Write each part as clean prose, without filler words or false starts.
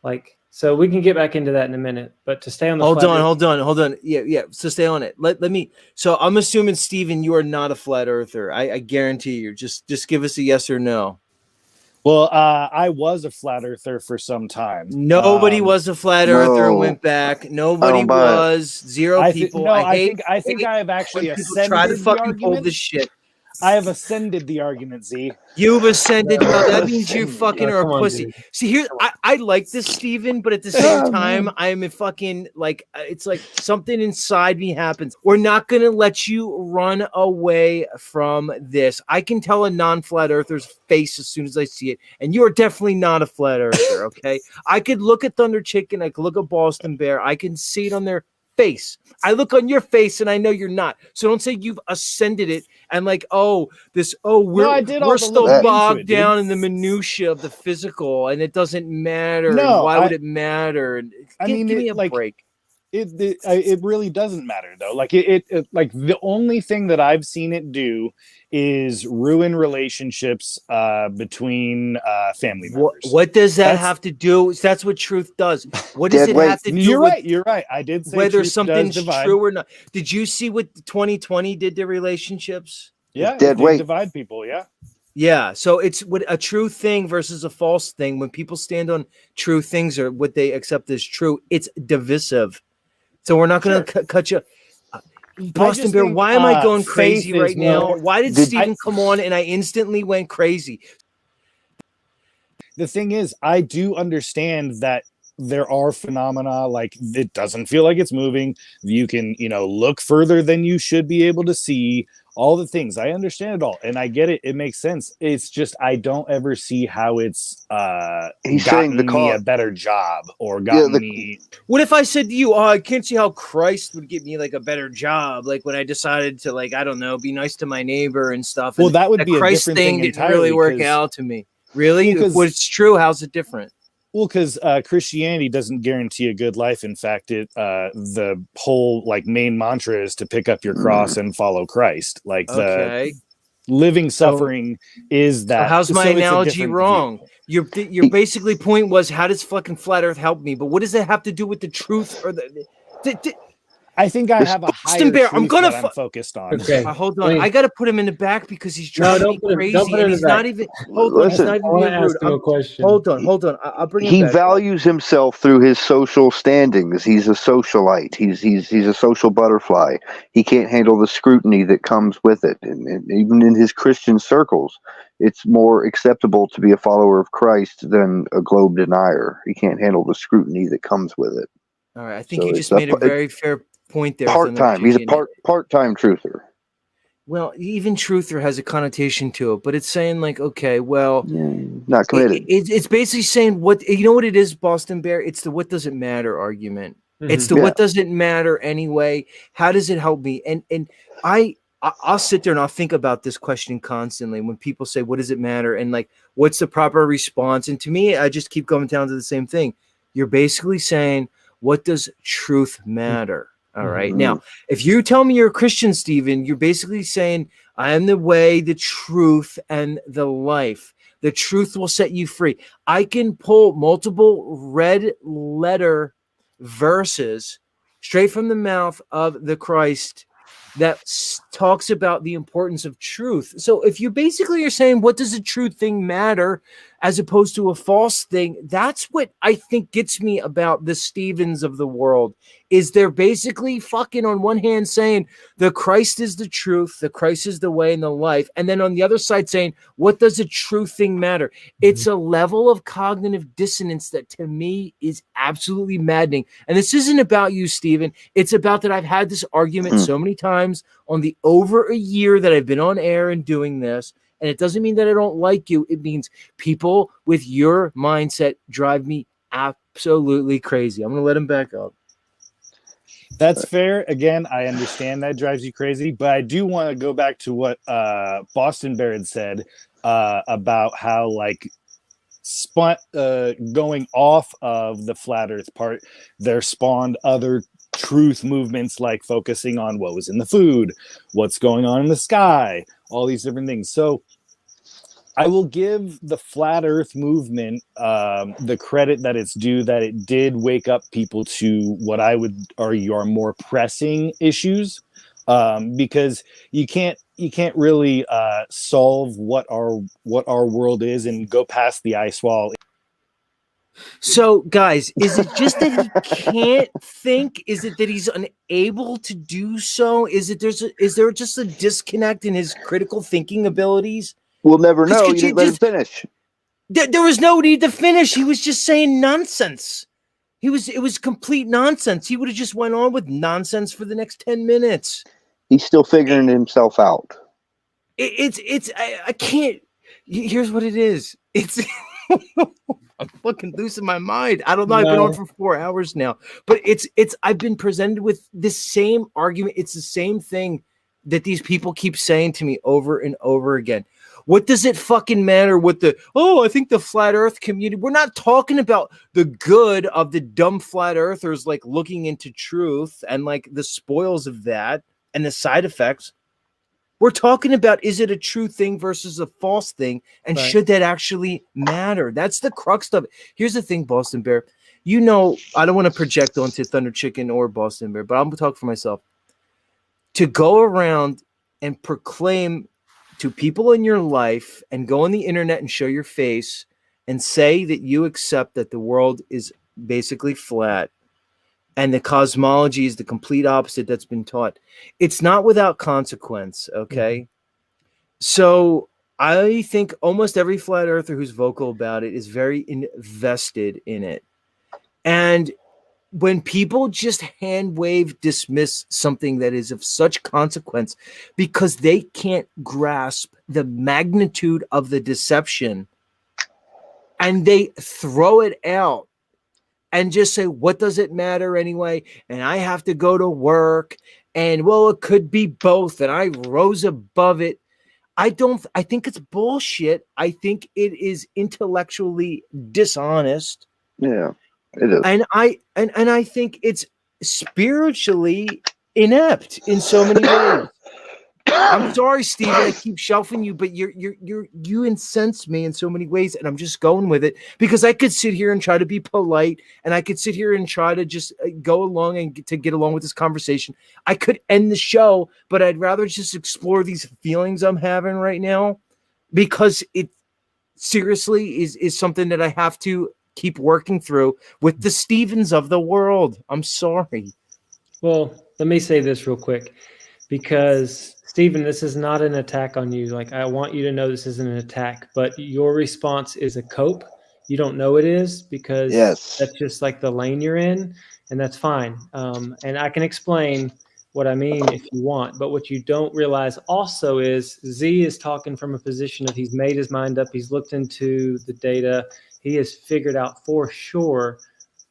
Like, so we can get back into that in a minute, but to stay on the hold on. Yeah. So stay on it. Let me. So I'm assuming, Steven, you are not a flat earther. I guarantee you. Just give us a yes or no. Well, I was a flat earther for some time. Nobody was a flat earther and went back. Nobody was. Zero people. I think I have actually ascended try to the fucking argument. pull this shit. I have ascended the argument, Z. You've ascended. No, that means you fucking are a pussy. Dude. See, here, I like this, Steven, but at the same time, I'm a fucking, like, it's like something inside me happens. We're not going to let you run away from this. I can tell a non-flat earther's face as soon as I see it, and you are definitely not a flat earther, okay? I could look at Thunder Chicken, I could look at Boston Bear, I can see it on their face. I look on your face and I know you're not. So don't say you've ascended it and like, we're still bogged down in the minutia of the physical and it doesn't matter. No, why would it matter? Give me a break. It really doesn't matter though. Like it like the only thing that I've seen it do is ruin relationships between family members. What does that have to do? That's what truth does. What does it have to do? You're right. I did say whether something's true or not. Did you see what 2020 did to relationships? Yeah, they divide people. Yeah, so it's what a true thing versus a false thing. When people stand on true things or what they accept as true, it's divisive. So we're not going to cut you. Boston Bear, why am I going crazy right now? Why did Steven come on and I instantly went crazy? The thing is, I do understand that there are phenomena like it doesn't feel like it's moving. You can, look further than you should be able to see. All the things. I understand it all. And I get it. It makes sense. It's just I don't ever see how it's gotten me a better job or gotten me. What if I said to you, I can't see how Christ would get me like a better job, like when I decided to, like, I don't know, be nice to my neighbor and stuff. Well, that would be Christ a different thing didn't really work out to me. Really? Well, it's true. How's it different? Well, because Christianity doesn't guarantee a good life. In fact, the whole main mantra is to pick up your cross and follow Christ. The living suffering is that. So how's my analogy wrong? Your basically point was, how does fucking flat Earth help me? But what does that have to do with the truth or the I think I have a higher Bear, I'm focused on. Okay. Hold on. I got to put him in the back because he's driving me crazy. And he's not even. Hold on. He's not even being rude. Hold on. I'll bring him back. He values himself through his social standings. He's a socialite. He's a social butterfly. He can't handle the scrutiny that comes with it. And even in his Christian circles, it's more acceptable to be a follower of Christ than a globe denier. He can't handle the scrutiny that comes with it. All right. I think you just made a very fair point there. Part-time. He's a part-time truther. Well, even truther has a connotation to it, but it's saying like, okay, well, not committed. It's basically saying what it is, Boston Bear. It's the what does it matter argument. Mm-hmm. It's the what does it matter anyway. How does it help me? And I'll sit there and I'll think about this question constantly when people say, what does it matter? And like, what's the proper response? And to me, I just keep going down to the same thing. You're basically saying, what does truth matter? All right. Mm-hmm. Now, if you tell me you're a Christian, Steven, you're basically saying, I am the way, the truth, and the life. The truth will set you free. I can pull multiple red letter verses straight from the mouth of the Christ that talks about the importance of truth. So if you basically are saying, what does a true thing matter as opposed to a false thing? That's what I think gets me about the Stevens of the world, is they're basically fucking on one hand saying the Christ is the truth, the Christ is the way and the life. And then on the other side saying, what does a true thing matter? It's a level of cognitive dissonance that to me is absolutely maddening. And this isn't about you, Steven. It's about that I've had this argument so many times on the over a year that I've been on air and doing this. And it doesn't mean that I don't like you. It means people with your mindset drive me absolutely crazy. I'm going to let him back up. That's fair. Again, I understand that drives you crazy, but I do want to go back to what Boston Bear had said about how going off of the flat earth part, there spawned other truth movements, like focusing on what was in the food, what's going on in the sky, all these different things. So I will give the flat Earth movement the credit that it's due, that it did wake up people to what I would argue are more pressing issues, because you can't really solve what our world is and go past the ice wall. So, guys, is it just that he can't think? Is it that he's unable to do so? Is there just a disconnect in his critical thinking abilities? We'll never know. You didn't let him finish. There was no need to finish. He was just saying nonsense. It was complete nonsense. He would have just went on with nonsense for the next 10 minutes. He's still figuring himself out. I can't. Here's what it is. It's I'm fucking losing my mind. I don't know. No. I've been on for 4 hours now, but I've been presented with the same argument. It's the same thing that these people keep saying to me over and over again. What does it fucking matter what I think the flat earth community, we're not talking about the good of the dumb flat earthers, like looking into truth and like the spoils of that and the side effects. We're talking about, is it a true thing versus a false thing? And Right. should that actually matter? That's the crux of it. Here's the thing, Boston Bear. You know, I don't want to project onto Thunder Chicken or Boston Bear, but I'm going to talk for myself. To go around and proclaim to people in your life and go on the internet and show your face and say that you accept that the world is basically flat and the cosmology is the complete opposite that's been taught, it's not without consequence, okay? Mm-hmm. So I think almost every flat earther who's vocal about it is very invested in it. And when people just hand wave dismiss something that is of such consequence because they can't grasp the magnitude of the deception and they throw it out and just say, what does it matter anyway? And I have to go to work and well, it could be both. And I rose above it. I think it's bullshit. I think it is intellectually dishonest. Yeah. It is. And I think it's spiritually inept in so many ways. I'm sorry, Steven, I keep shelving you, but you incense me in so many ways, and I'm just going with it because I could sit here and try to be polite, and I could sit here and try to just go along and get along with this conversation. I could end the show, but I'd rather just explore these feelings I'm having right now because it seriously is something that I have to keep working through with the Stevens of the world. I'm sorry. Well, let me say this real quick, because Stephen, this is not an attack on you. Like, I want you to know this isn't an attack, but your response is a cope. You don't know it is because that's just like the lane you're in, and that's fine. And I can explain what I mean if you want, but what you don't realize also is Z is talking from a position of he's made his mind up. He's looked into the data. He has figured out for sure.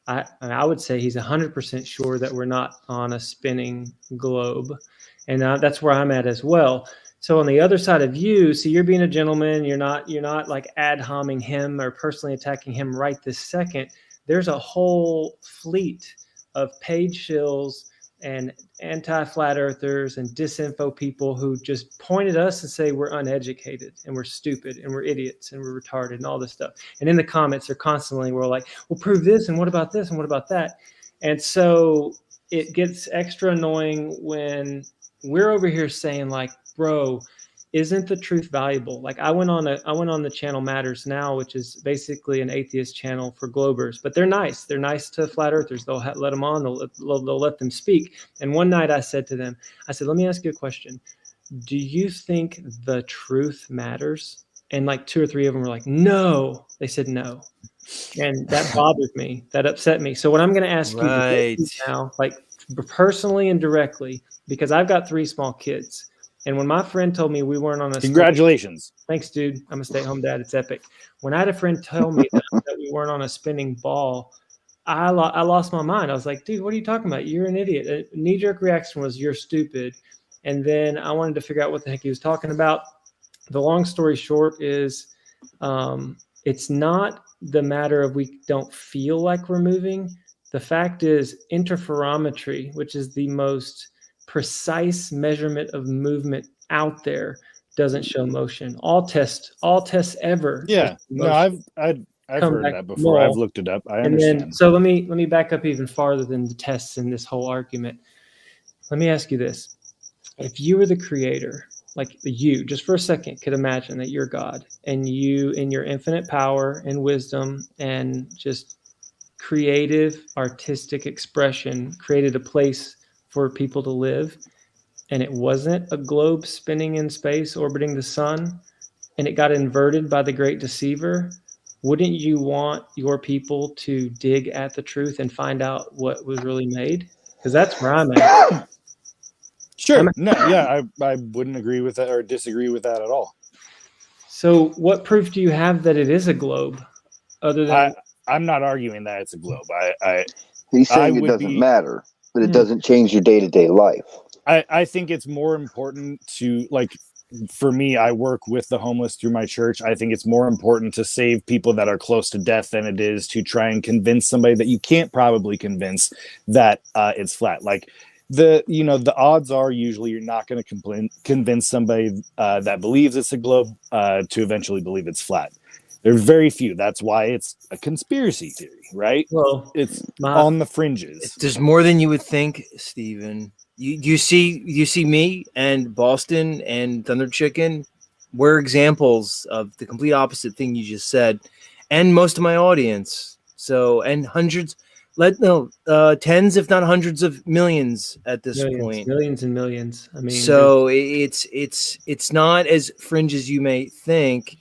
I would say he's 100% sure that we're not on a spinning globe. And that's where I'm at as well. So on the other side of you, see, you're being a gentleman. You're not like ad homing him or personally attacking him right this second. There's a whole fleet of paid shills and anti-flat earthers and disinfo people who just point at us and say we're uneducated and we're stupid and we're idiots and we're retarded and all this stuff. And in the comments, we're like, well, prove this and what about this and what about that? And so it gets extra annoying when we're over here saying like, bro, isn't the truth valuable? Like I went on the channel Matters Now, which is basically an atheist channel for Globers, but they're nice. They're nice to flat earthers. They'll let them on. They'll let them speak. And one night I said to them, I said, let me ask you a question. Do you think the truth matters? And like 2 or 3 of them were like, no. They said no. And that bothered me. That upset me. So what I'm going to ask you to do now, like personally and directly, because I've got 3 small kids. And when my friend told me we weren't on a congratulations. Thanks, dude. I'm a stay-at-home dad. It's epic. When I had a friend tell me that we weren't on a spinning ball, I lost my mind. I was like, dude, what are you talking about? You're an idiot. A knee-jerk reaction was you're stupid. And then I wanted to figure out what the heck he was talking about. The long story short is it's not the matter of we don't feel like we're moving. The fact is interferometry, which is the most precise measurement of movement out there, doesn't show motion. All tests ever. Yeah. No, I've come heard back that before. null. I've looked it up. I And understand. then, so let me back up even farther than the tests in this whole argument. Let me ask you this. If you were the creator, like you, just for a second, could imagine that you're God, and you, in your infinite power and wisdom and just creative, artistic expression, created a place for people to live, and it wasn't a globe spinning in space orbiting the sun, and it got inverted by the great deceiver, wouldn't you want your people to dig at the truth and find out what was really made? Because that's where I'm at. Sure. No, yeah, I wouldn't agree with that or disagree with that at all. So what proof do you have that it is a globe other than I'm not arguing that it's a globe. He's saying it would doesn't matter, but it doesn't change your day-to-day life. I think it's more important to, like, for me, I work with the homeless through my church. I think it's more important to save people that are close to death than it is to try and convince somebody that you can't probably convince that it's flat. Like, the odds are usually you're not going to convince somebody that believes it's a globe to eventually believe it's flat. There's very few. That's why it's a conspiracy theory, right? Well, it's on the fringes. There's more than you would think, Stephen. You see me and Boston and Thunder Chicken. We're examples of the complete opposite thing you just said, and most of my audience. So, and tens, if not hundreds of millions at this point. Millions and millions. I mean, so it's not as fringe as you may think.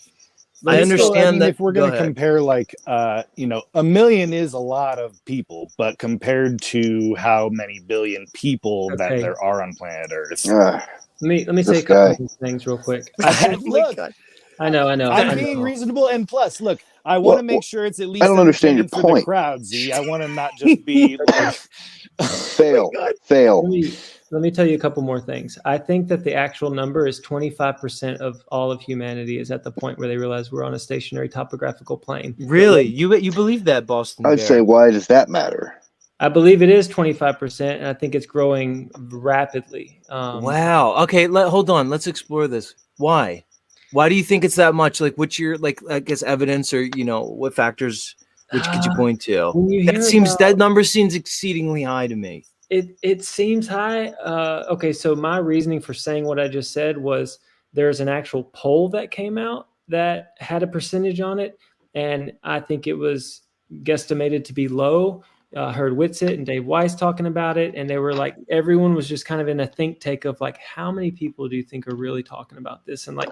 I understand that if we're going to compare, like, a million is a lot of people, but compared to how many billion people that there are on planet Earth. Let me say a couple of things real quick. Look, I know. I'm being reasonable, and plus, look, I want to make sure it's at least. I don't understand your point. The crowd, Z. I want to not just be like fail. Let me tell you a couple more things. I think that the actual number is 25% of all of humanity is at the point where they realize we're on a stationary topographical plane. Really? You believe that, Boston? I'd say, why does that matter? I believe it is 25%, and I think it's growing rapidly. Wow. Okay, hold on. Let's explore this. Why? Why do you think it's that much? Like, what's your, like, I guess, evidence, or what factors which could you point to? That number seems exceedingly high to me. It seems high. Okay, so my reasoning for saying what I just said was there's an actual poll that came out that had a percentage on it, and I think it was guesstimated to be low. Heard Whitsitt and Dave Weiss talking about it, and they were like, everyone was just kind of in a think tank of like, how many people do you think are really talking about this, and like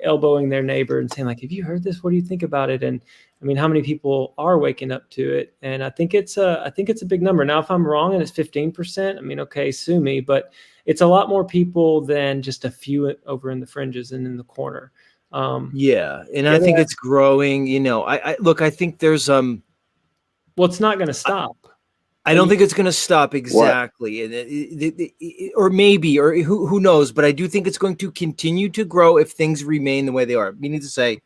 elbowing their neighbor and saying like, have you heard this? What do you think about it? And I mean, how many people are waking up to it? And I think it's a big number. Now, if I'm wrong and it's 15%, I mean, okay, sue me, but it's a lot more people than just a few over in the fringes and in the corner. I think it's growing. I think there's well, it's not going to stop. I don't think it's going to stop exactly, or maybe, or who knows? But I do think it's going to continue to grow if things remain the way they are. Meaning to say,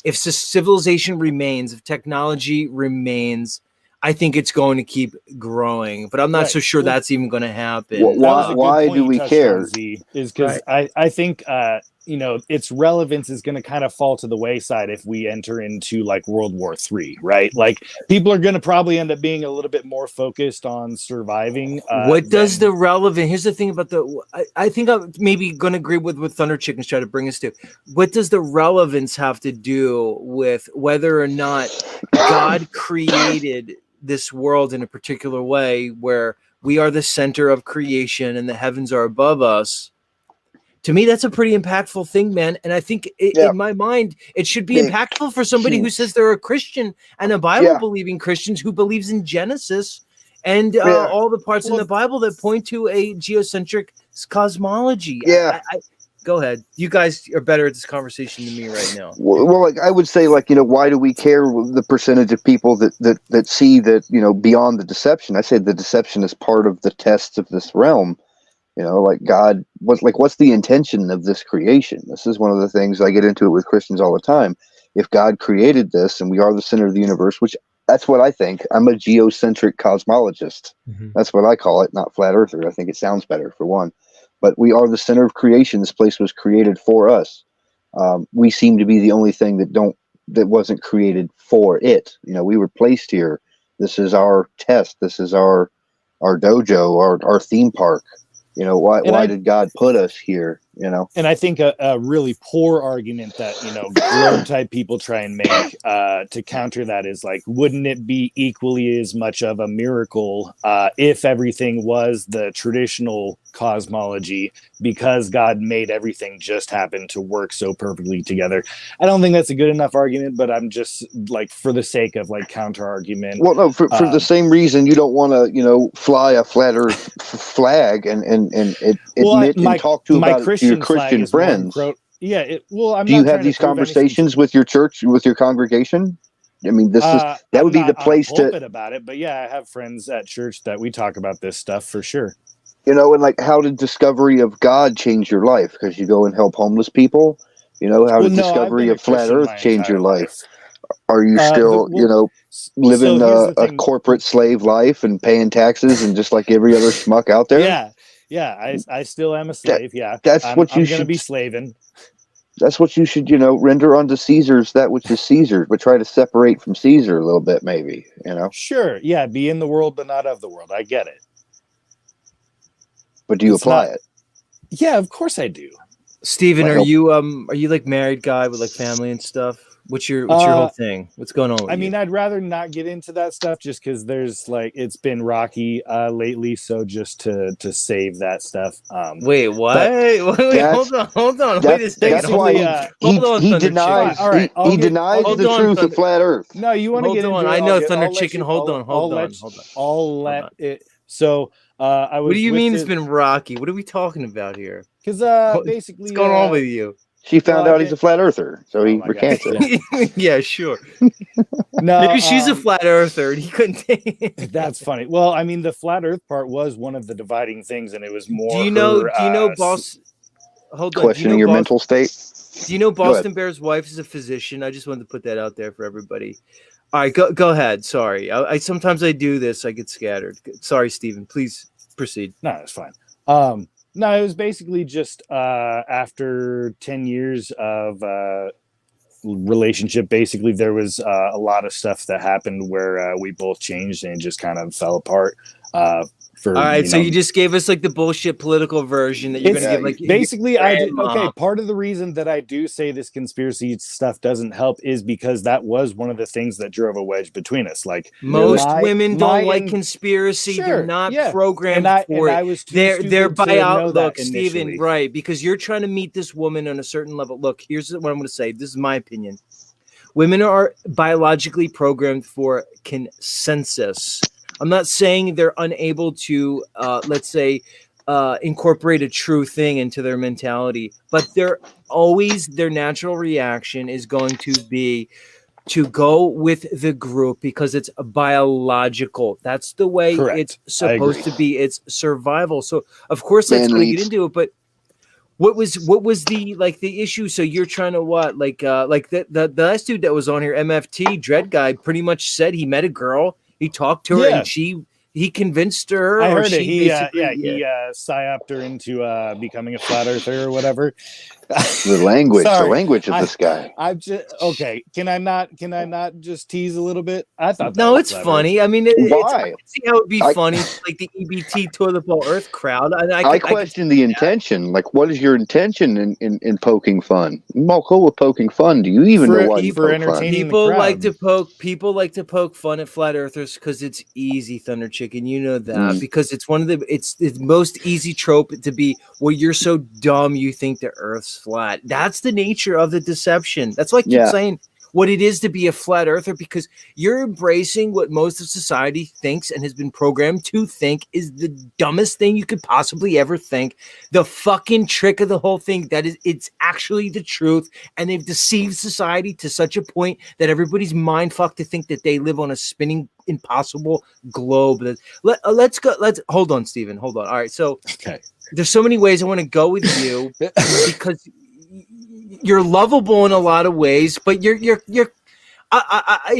if civilization remains, if technology remains, I think it's going to keep growing. But I'm not so sure that's even going to happen. Why do we care? Is because I think its relevance is going to kind of fall to the wayside if we enter into like World War III, right? Like, people are going to probably end up being a little bit more focused on surviving. What does the relevant? Here's the thing about I think I'm maybe going to agree with what Thunder Chicken's trying to bring us to. What does the relevance have to do with whether or not God created this world in a particular way where we are the center of creation and the heavens are above us? To me, that's a pretty impactful thing, man. And I think in my mind, it should be impactful for somebody who says they're a Christian and a Bible-believing Christians who believes in Genesis and all the parts in the Bible that point to a geocentric cosmology. Go ahead. You guys are better at this conversation than me right now. Well, like, I would say, like, why do we care the percentage of people that see that, beyond the deception? I say the deception is part of the test of this realm. Like, God, what's the intention of this creation? This is one of the things I get into it with Christians all the time. If God created this and we are the center of the universe, which that's what I think. I'm a geocentric cosmologist. Mm-hmm. That's what I call it, not flat earther. I think it sounds better, for one. but we are the center of creation. This place was created for us. We seem to be the only thing that wasn't created for it. We were placed here. This is our test. This is our dojo, our theme park. Why did God put us here? And I think a really poor argument that globe type people try and make to counter that is like, wouldn't it be equally as much of a miracle if everything was the traditional cosmology, because God made everything just happen to work so perfectly together? I don't think that's a good enough argument, but I'm just like, for the sake of like counter argument. Well, no, for the same reason you don't want to fly a flat Earth flag and admit and talk to about it to your Christian friends. Do you have these conversations with your church, with your congregation? I mean, that would be the place to about it. But yeah, I have friends at church that we talk about this stuff for sure. And like, how did discovery of God change your life? Because you go and help homeless people. How did discovery of flat Earth change your life? Are you still, living a corporate slave life and paying taxes and just like every other schmuck out there? Yeah. I still am a slave. That's what you I'm should going to be slaving. That's what you should, render unto Caesar's that which is Caesar's, but try to separate from Caesar a little bit, maybe. Sure. Yeah. Be in the world, but not of the world. I get it. But do you apply it? Yeah, of course I do. Steven, are you like married guy with like family and stuff? What's your whole thing? What's going on with I mean, I'd rather not get into that stuff just because there's like, it's been rocky lately. So just to save that stuff. Wait, what? Wait, hold on. Wait a second. That's why he denies. All right, he denies the truth of flat Earth. No, you want to get into it? I know, Thunder Chicken. Hold on. I'll let it. So I was. What do you mean it's been rocky? What are we talking about here? Because basically, what's going on with you? She found out he's a flat earther, so he recants it. Yeah, sure. No, maybe she's a flat earther and he couldn't take it. That's funny. Well, I mean, the flat Earth part was one of the dividing things, and it was more. Do you know, boss? Hold on. Questioning your mental state. Do you know Boston Bear's wife is a physician? I just wanted to put that out there for everybody. All right, go ahead. Sorry, I sometimes I do this. I get scattered. Sorry, Steven. Please proceed. No, it's fine. No, it was basically just after 10 years of relationship, basically there was a lot of stuff that happened where we both changed and it just kind of fell apart. All right, so you just gave us like the bullshit political version that you're going to give. Like basically, part of the reason that I do say this conspiracy stuff doesn't help is because that was one of the things that drove a wedge between us. Like most women don't like conspiracy; they're not programmed for it. They're by outlook, Steven. Right? Because you're trying to meet this woman on a certain level. Look, here's what I'm going to say. This is my opinion. Women are biologically programmed for consensus. I'm not saying they're unable to, let's say, incorporate a true thing into their mentality, but their natural reaction is going to be to go with the group because it's biological. That's the way it's supposed to be. It's survival. So of course that's going to get into it. But what was the issue? So you're trying to what? Like the last dude that was on here, MFT Dread guy, pretty much said he met a girl. He talked to her and he convinced her. I heard it. He psyoped her into becoming a flat earther or whatever. The language of this guy. I'm just okay. Can I not just tease a little bit? I thought it's funny. I mean, I can see how it'd be funny, like the EBT toilet bowl Earth crowd. I question the intention. Like, what is your intention in poking fun? I'm all cool with poking fun. Do you even know why you poke fun? People like to poke fun at flat earthers because it's easy, Thunder Chicken. You know that because it's one of it's the most easy trope to be. Well, you're so dumb you think the Earth's flat. That's the nature of the deception. That's why I keep saying what it is to be a flat earther, because you're embracing what most of society thinks and has been programmed to think is the dumbest thing you could possibly ever think. The fucking trick of the whole thing that is it's actually the truth, and they've deceived society to such a point that everybody's mind fucked to think that they live on a spinning impossible globe. Let's hold on, Steven. Hold on. All right, so there's so many ways I want to go with you because you're lovable in a lot of ways, but you're I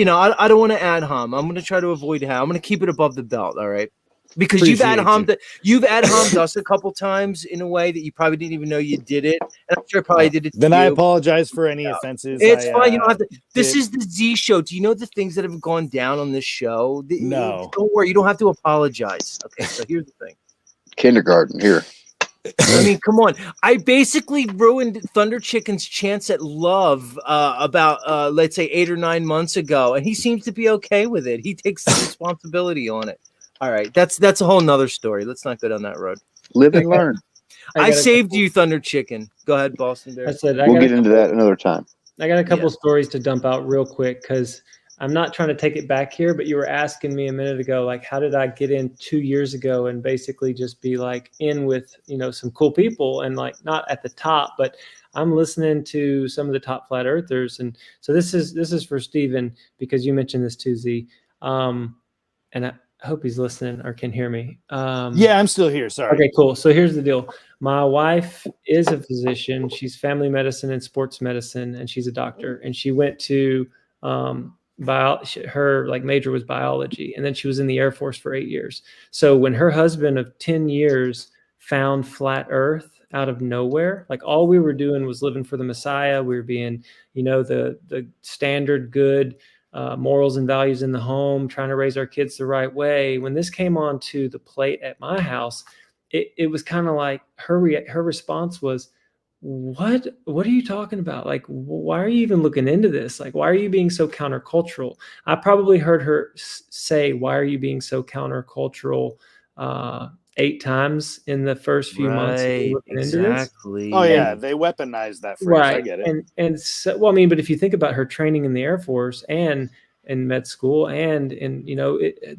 don't want to add hum. I'm going to try to avoid ham. I'm going to keep it above the belt. All right. Because you've ad hommed us a couple times in a way that you probably didn't even know you did it, and I'm sure I probably did it. Then I apologize for any offenses. It's fine. You don't have to. This is the Z Show. Do you know the things that have gone down on this show? No. Don't worry. You don't have to apologize. Okay. So here's the thing. Kindergarten here. I mean, come on. I basically ruined Thunder Chicken's chance at love about, let's say, 8 or 9 months ago, and he seems to be okay with it. He takes the responsibility on it. All right, that's a whole nother story. Let's not go down that road. Live and learn. I saved you, Thunder Chicken. Go ahead, Boston Bear. We'll get into that another time. I got a couple stories to dump out real quick because I'm not trying to take it back here, but you were asking me a minute ago, like, how did I get in 2 years ago and basically just be like in with, some cool people and like not at the top, but I'm listening to some of the top flat earthers. And so this is for Stephen, because you mentioned this too, Z. And I hope he's listening or can hear me. Yeah, I'm still here. Sorry. Okay, cool. So here's the deal. My wife is a physician. She's family medicine and sports medicine, and she's a doctor. And she went to her like major was biology, and then she was in the Air Force for 8 years. So when her husband of 10 years found flat Earth out of nowhere, like all we were doing was living for the Messiah. We were being, the standard good morals and values in the home, trying to raise our kids the right way. When this came onto the plate at my house, it was kind of like her response was, what are you talking about? Like, why are you even looking into this? Like, why are you being so countercultural? I probably heard her say, why are you being so countercultural 8 times in the first few months of looking into this. Oh yeah, they weaponized that phrase. Right. I get it. And so, well, I mean, but if you think about her training in the Air Force and in med school, and in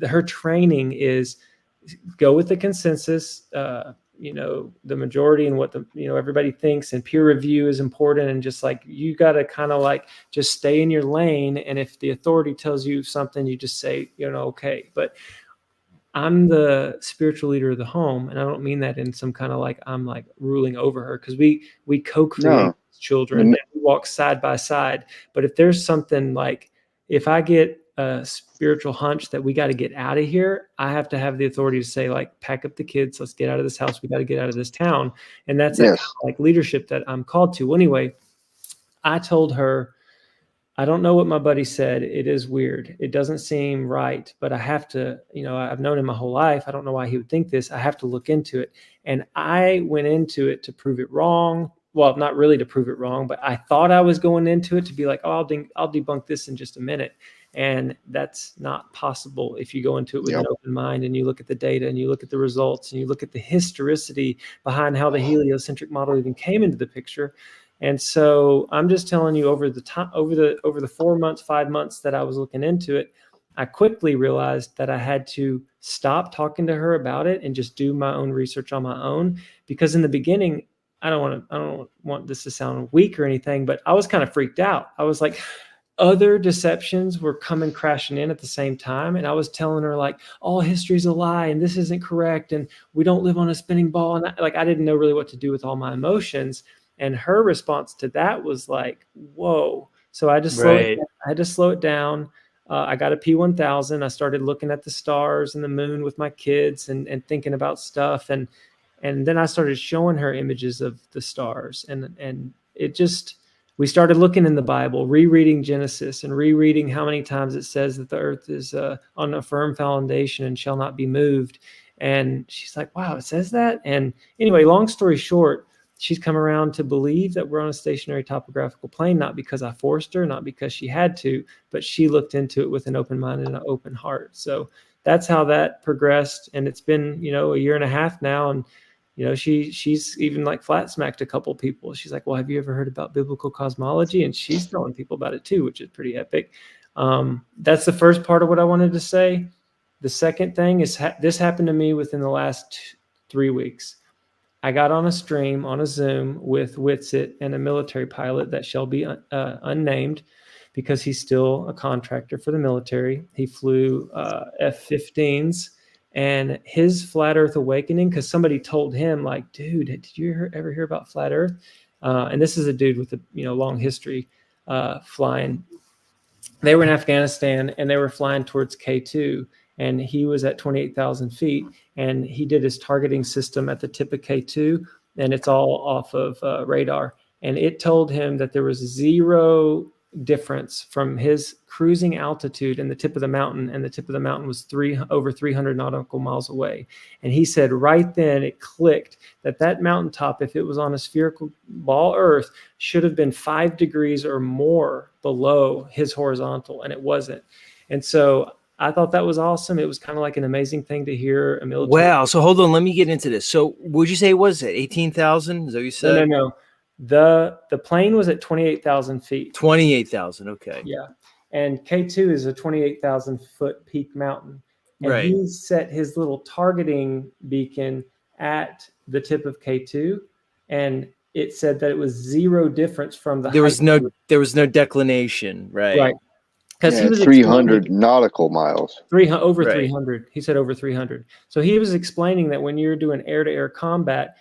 her training is go with the consensus, the majority and what everybody thinks, and peer review is important, and just like you got to kind of like just stay in your lane, and if the authority tells you something, you just say okay. But I'm the spiritual leader of the home, and I don't mean that in some kind of like I'm like ruling over her, because we co-create children and we walk side by side. But if there's something like, if I get a spiritual hunch that we got to get out of here, I have to have the authority to say, like, pack up the kids, let's get out of this house, we got to get out of this town. And that's that kind of like leadership that I'm called to. Well, anyway, I told her, I don't know what my buddy said. It is weird. It doesn't seem right, but I have to, I've known him my whole life. I don't know why he would think this. I have to look into it. And I went into it to prove it wrong. Well, not really to prove it wrong, but I thought I was going into it to be like, oh, I'll debunk this in just a minute. And that's not possible if you go into it with an open mind and you look at the data and you look at the results and you look at the historicity behind how the heliocentric model even came into the picture. And so I'm just telling you, over the 4 months, 5 months that I was looking into it, I quickly realized that I had to stop talking to her about it and just do my own research on my own. Because in the beginning, I don't want this to sound weak or anything, but I was kind of freaked out. I was like, other deceptions were coming crashing in at the same time. And I was telling her, like, all history's a lie and this isn't correct. And we don't live on a spinning ball. And I didn't know really what to do with all my emotions. And her response to that was like, whoa. So I just I had to slow it down. I got a P1000. I started looking at the stars and the moon with my kids and thinking about stuff. And then I started showing her images of the stars. And it just, we started looking in the Bible, rereading Genesis and rereading how many times it says that the earth is on a firm foundation and shall not be moved. And she's like, wow, it says that? And anyway, long story short, she's come around to believe that we're on a stationary topographical plane, not because I forced her, not because she had to, but she looked into it with an open mind and an open heart. So that's how that progressed. And it's been, a year and a half now. And, she's even like flat smacked a couple people. She's like, well, have you ever heard about biblical cosmology? And she's telling people about it too, which is pretty epic. That's the first part of what I wanted to say. The second thing is this happened to me within the last 3 weeks. I got on a stream on a Zoom with Witsit and a military pilot that shall be unnamed, because he's still a contractor for the military. He flew F-15s, and his flat Earth awakening, because somebody told him, like, dude, did you ever hear about flat Earth? And this is a dude with a long history flying. They were in Afghanistan and they were flying towards K2. and he was at 28,000 feet, and he did his targeting system at the tip of K2, and it's all off of radar. And it told him that there was zero difference from his cruising altitude and the tip of the mountain, and the tip of the mountain was over 300 nautical miles away. And he said right then it clicked that mountaintop, if it was on a spherical ball Earth, should have been 5 degrees or more below his horizontal, and it wasn't. And so I thought that was awesome. It was kind of like an amazing thing to hear a military. Wow. So hold on, let me get into this. So would you say it was at 18,000? Is that what you said? No. The plane was at 28,000 feet. 28,000. Okay. Yeah. And K2 is a 28,000 foot peak mountain. And right. He set his little targeting beacon at the tip of K2. And it said that it was zero difference from the there was no declination. Right. Because he was 300 nautical miles. Over 300. He said over 300. So he was explaining that when you're doing air-to-air combat,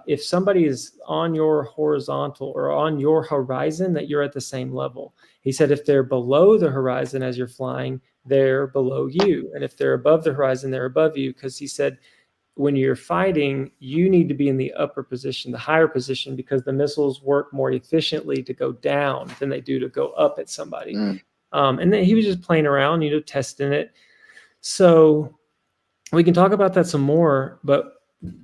if somebody is on your horizontal or on your horizon, that you're at the same level. He said if they're below the horizon as you're flying, they're below you. And if they're above the horizon, they're above you. Because he said when you're fighting, you need to be in the upper position, the higher position, because the missiles work more efficiently to go down than they do to go up at somebody. And then he was just playing around, testing it. So we can talk about that some more, but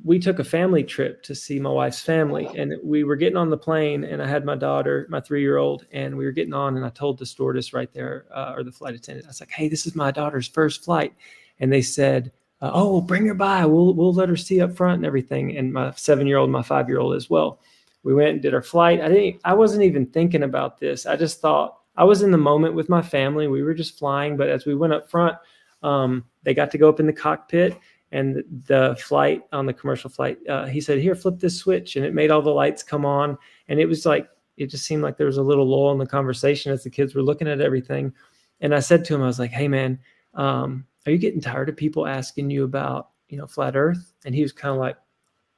we took a family trip to see my wife's family, and we were getting on the plane, and I had my daughter, my 3-year-old, and we were getting on, and I told the stewardess right there, or the flight attendant, I was like, hey, this is my daughter's first flight. And they said, oh, bring her by. We'll let her see up front and everything. And my 7-year-old, my 5-year-old as well. We went and did our flight. I wasn't even thinking about this. I just thought I was in the moment with my family. We were just flying. But as we went up front, they got to go up in the cockpit. And the flight, on the commercial flight, he said, here, flip this switch. And it made all the lights come on. And it was like, it just seemed like there was a little lull in the conversation as the kids were looking at everything. And I said to him, I was like, hey, man, are you getting tired of people asking you about, flat Earth? And he was kind of like,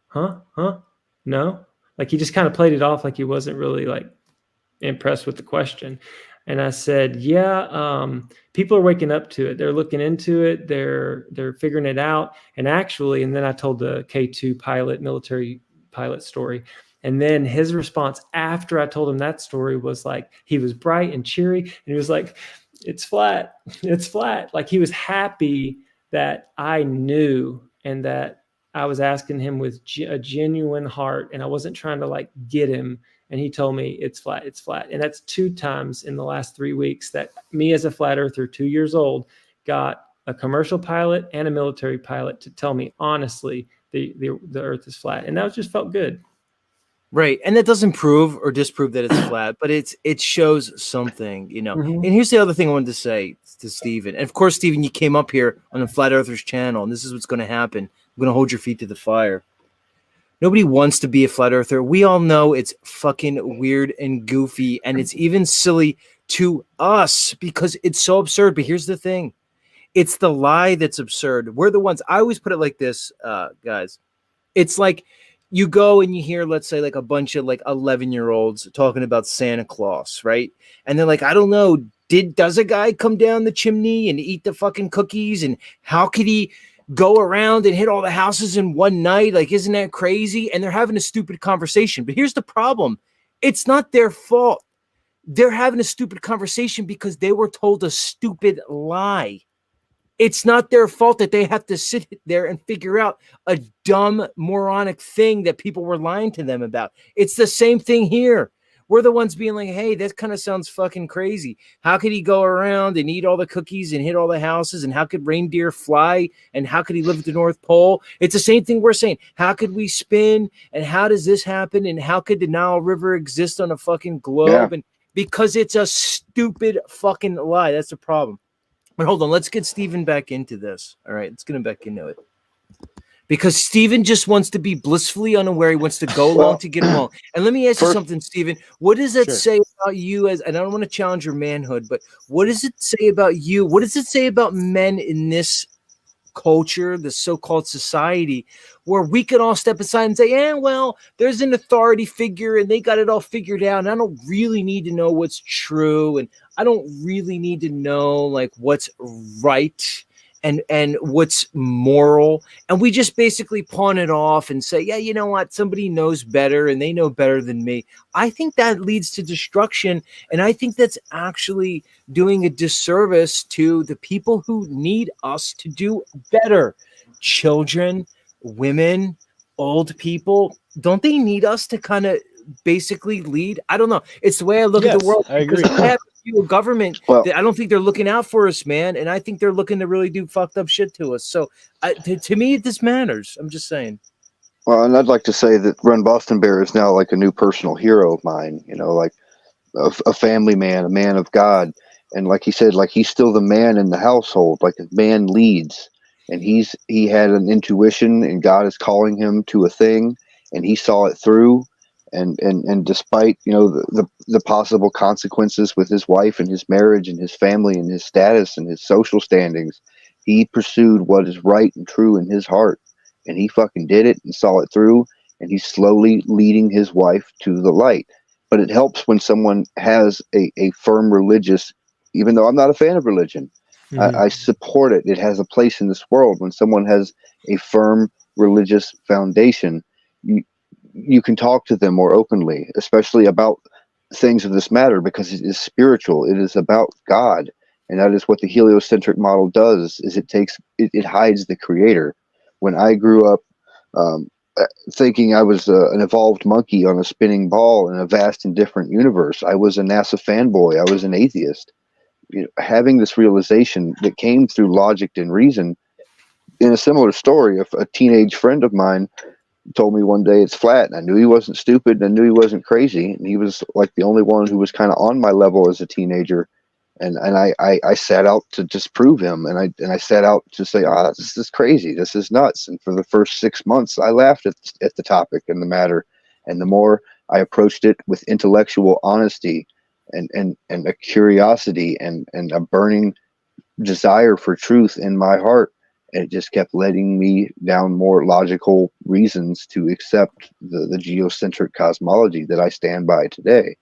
huh? No. Like he just kind of played it off like he wasn't really like impressed with the question. And I said, yeah, people are waking up to it. They're looking into it. They're figuring it out. And actually, and then I told the K2 military pilot story. And then his response after I told him that story was like, he was bright and cheery. And he was like, it's flat. It's flat. Like he was happy that I knew and that I was asking him with a genuine heart. And I wasn't trying to like get him. And he told me it's flat, it's flat. And that's 2 times in the last 3 weeks that me as a flat earther, 2 years old, got a commercial pilot and a military pilot to tell me honestly the Earth is flat. And that just felt good. Right. And that doesn't prove or disprove that it's flat, but it shows something, Mm-hmm. And here's the other thing I wanted to say to Stephen. And of course, Stephen, you came up here on the Flat Earthers channel, and this is what's going to happen. I'm going to hold your feet to the fire. Nobody wants to be a flat earther. We all know it's fucking weird and goofy, and it's even silly to us because it's so absurd. But here's the thing. It's the lie that's absurd. We're the ones. I always put it like this, guys. It's like you go and you hear, let's say, like a bunch of like 11-year-olds talking about Santa Claus, right? And they're like, I don't know, does a guy come down the chimney and eat the fucking cookies? And how could he go around and hit all the houses in one night? Like, isn't that crazy? And they're having a stupid conversation. But here's the problem. It's not their fault. They're having a stupid conversation because they were told a stupid lie. It's not their fault that they have to sit there and figure out a dumb, moronic thing that people were lying to them about. It's the same thing here. We're the ones being like, hey, that kind of sounds fucking crazy. How could he go around and eat all the cookies and hit all the houses? And how could reindeer fly? And how could he live at the North Pole? It's the same thing we're saying. How could we spin? And how does this happen? And how could the Nile River exist on a fucking globe? Yeah. And because it's a stupid fucking lie. That's the problem. But hold on. Let's get Stephen back into this. All right. Let's get him back into it. Because Stephen just wants to be blissfully unaware. He wants to go along to get along. And let me ask you something, Stephen. What does that say about you and I don't want to challenge your manhood, but what does it say about you? What does it say about men in this culture, the so-called society, where we can all step aside and say, yeah, well, there's an authority figure and they got it all figured out. And I don't really need to know what's true. And I don't really need to know like what's right. and what's moral, and we just basically pawn it off and say, yeah, you know what, somebody knows better and they know better than me. I think that leads to destruction, and I think that's actually doing a disservice to the people who need us to do better. Children, women, old people, don't they need us to kind of basically lead? I don't know. It's the way I look at the world. I agree. I have a government Well, that I don't think they're looking out for us, man, and I think they're looking to really do fucked up shit to us. So, to me, this matters. I'm just saying. well, and I'd like to say that Run Boston Bear is now like a new personal hero of mine. You know, like a family man, a man of God, and like he said, like he's still the man in the household. Like a man leads, and he had an intuition, and God is calling him to a thing, and he saw it through. And despite, you know, the possible consequences with his wife and his marriage and his family and his status and his social standings, he pursued what is right and true in his heart, and he fucking did it and saw it through, and he's slowly leading his wife to the light. But it helps when someone has a firm religious, even though I'm not a fan of religion, I support it. It has a place in this world. When someone has a firm religious foundation, you can talk to them more openly, especially about things of this matter, because it is spiritual. It is about God, and that is what the heliocentric model does. Is it hides the creator. When I grew up thinking I was an evolved monkey on a spinning ball in a vast and different universe, I was a NASA fanboy. I was an atheist. You know, having this realization that came through logic and reason. In a similar story, a teenage friend of mine told me one day it's flat, and I knew he wasn't stupid, and I knew he wasn't crazy, and he was like the only one who was kind of on my level as a teenager, and I set out to disprove him, and I set out to say, this is crazy, this is nuts. And for the first 6 months I laughed at the topic and the matter, and the more I approached it with intellectual honesty and a curiosity and a burning desire for truth in my heart, and it just kept letting me down more logical reasons to accept the geocentric cosmology that I stand by today.